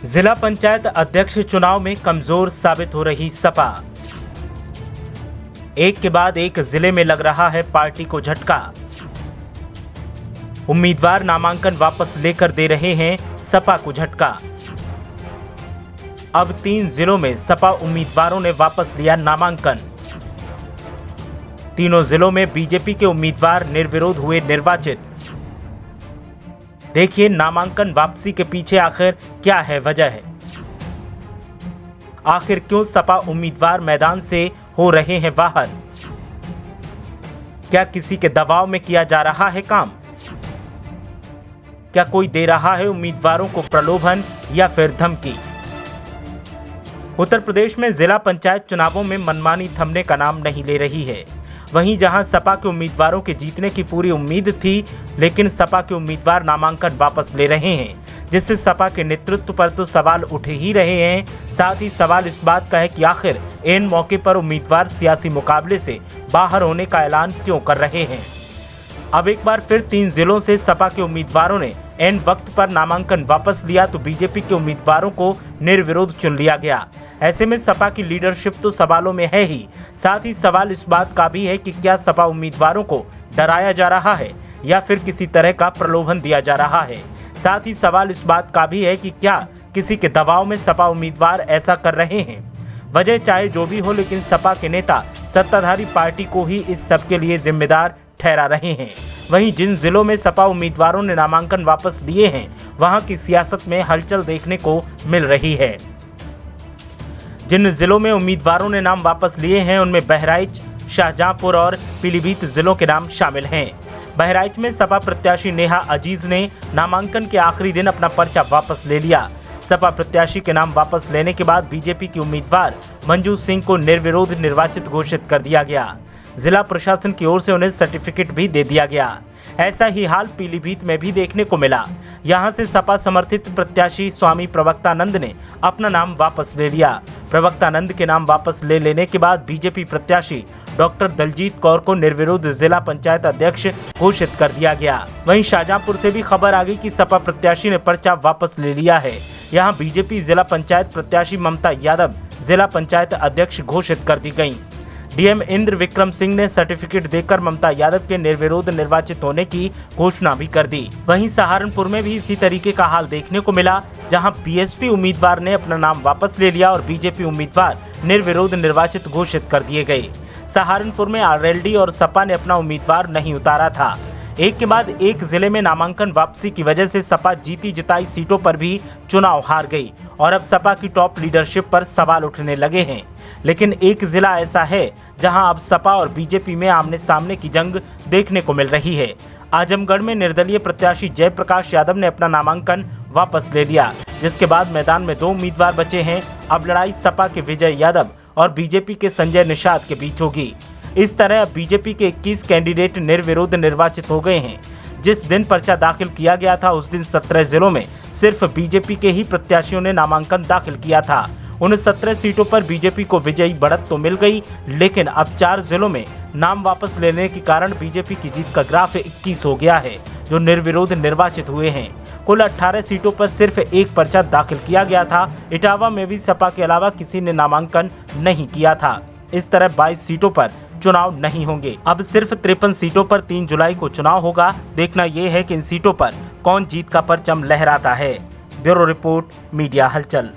जिला पंचायत अध्यक्ष चुनाव में कमजोर साबित हो रही सपा। एक के बाद एक जिले में लग रहा है पार्टी को झटका। उम्मीदवार नामांकन वापस लेकर दे रहे हैं सपा को झटका। अब 3 जिलों में सपा उम्मीदवारों ने वापस लिया नामांकन। तीनों जिलों में बीजेपी के उम्मीदवार निर्विरोध हुए निर्वाचित। देखिए नामांकन वापसी के पीछे आखिर क्या है वजह। आखिर क्यों सपा उम्मीदवार मैदान से हो रहे हैं बाहर। क्या किसी के दबाव में किया जा रहा है काम। क्या कोई दे रहा है उम्मीदवारों को प्रलोभन या फिर धमकी। उत्तर प्रदेश में जिला पंचायत चुनावों में मनमानी थमने का नाम नहीं ले रही है। वहीं जहां सपा के उम्मीदवारों के जीतने की पूरी उम्मीद थी, लेकिन सपा के उम्मीदवार नामांकन वापस ले रहे हैं, जिससे सपा के नेतृत्व पर तो सवाल उठ ही रहे हैं। साथ ही सवाल इस बात का है कि आखिर इन मौके पर उम्मीदवार सियासी मुकाबले से बाहर होने का ऐलान क्यों कर रहे हैं। अब एक बार फिर 3 जिलों से सपा के उम्मीदवारों ने एन वक्त पर नामांकन वापस लिया तो बीजेपी के उम्मीदवारों को निर्विरोध चुन लिया गया। ऐसे में सपा की लीडरशिप तो सवालों में है ही, साथ ही सवाल इस बात का भी है कि क्या सपा उम्मीदवारों को डराया जा रहा है या फिर किसी तरह का प्रलोभन दिया जा रहा है। साथ ही सवाल इस बात का भी है कि क्या किसी के दबाव में सपा उम्मीदवार ऐसा कर रहे हैं। वजह चाहे जो भी हो, लेकिन सपा के नेता सत्ताधारी पार्टी को ही इस सब के लिए जिम्मेदार ठहरा रहे हैं। वहीं जिन जिलों में सपा उम्मीदवारों ने नामांकन वापस लिए हैं, वहां की सियासत में हलचल देखने को मिल रही है। जिन जिलों में उम्मीदवारों ने नाम वापस लिए हैं, उनमें बहराइच, शाहजहांपुर और पीलीभीत जिलों के नाम शामिल हैं। बहराइच में सपा प्रत्याशी नेहा अजीज ने नामांकन के आखिरी दिन अपना पर्चा वापस ले लिया। सपा प्रत्याशी के नाम वापस लेने के बाद बीजेपी की उम्मीदवार मंजू सिंह को निर्विरोध निर्वाचित घोषित कर दिया गया। जिला प्रशासन की ओर से उन्हें सर्टिफिकेट भी दे दिया गया। ऐसा ही हाल पीलीभीत में भी देखने को मिला। यहां से सपा समर्थित प्रत्याशी स्वामी प्रवक्तानंद ने अपना नाम वापस ले लिया। प्रवक्तानंद के नाम वापस ले लेने के बाद बीजेपी प्रत्याशी डॉक्टर दलजीत कौर को निर्विरोध जिला पंचायत अध्यक्ष घोषित कर दिया गया। वहीं शाहजहांपुर से भी खबर आ गई कि सपा प्रत्याशी ने पर्चा वापस ले लिया है। यहाँ बीजेपी जिला पंचायत प्रत्याशी ममता यादव जिला पंचायत अध्यक्ष घोषित कर दी गयी। डीएम इंद्र विक्रम सिंह ने सर्टिफिकेट देकर ममता यादव के निर्विरोध निर्वाचित होने की घोषणा भी कर दी। वहीं सहारनपुर में भी इसी तरीके का हाल देखने को मिला, जहां बीएसपी उम्मीदवार ने अपना नाम वापस ले लिया और बीजेपी उम्मीदवार निर्विरोध निर्वाचित घोषित कर दिए गए। सहारनपुर में आरएलडी और सपा ने अपना उम्मीदवार नहीं उतारा था। एक के बाद एक जिले में नामांकन वापसी की वजह से सपा जीती जिताई सीटों पर भी चुनाव हार गई और अब सपा की टॉप लीडरशिप पर सवाल उठने लगे हैं। लेकिन एक जिला ऐसा है जहां अब सपा और बीजेपी में आमने सामने की जंग देखने को मिल रही है। आजमगढ़ में निर्दलीय प्रत्याशी जयप्रकाश यादव ने अपना नामांकन वापस ले लिया, जिसके बाद मैदान में 2 उम्मीदवार बचे हैं। अब लड़ाई सपा के विजय यादव और बीजेपी के संजय निषाद के बीच होगी। इस तरह अब बीजेपी के 21 कैंडिडेट निर्विरोध निर्वाचित हो गए हैं। जिस दिन पर्चा दाखिल किया गया था उस दिन 17 जिलों में सिर्फ बीजेपी के ही प्रत्याशियों ने नामांकन दाखिल किया था। उन 17 सीटों पर बीजेपी को विजयी बढ़त तो मिल गई, लेकिन अब 4 जिलों में नाम वापस लेने के कारण बीजेपी की जीत का ग्राफ 21 हो गया है, जो निर्विरोध निर्वाचित हुए हैं। कुल 18 सीटों पर सिर्फ एक पर्चा दाखिल किया गया था। इटावा में भी सपा के अलावा किसी ने नामांकन नहीं किया था। इस तरह 22 सीटों पर चुनाव नहीं होंगे। अब सिर्फ 53 सीटों पर 3 जुलाई को चुनाव होगा। देखना यह है कि इन सीटों पर कौन जीत का परचम लहराता है। ब्यूरो रिपोर्ट, मीडिया हलचल।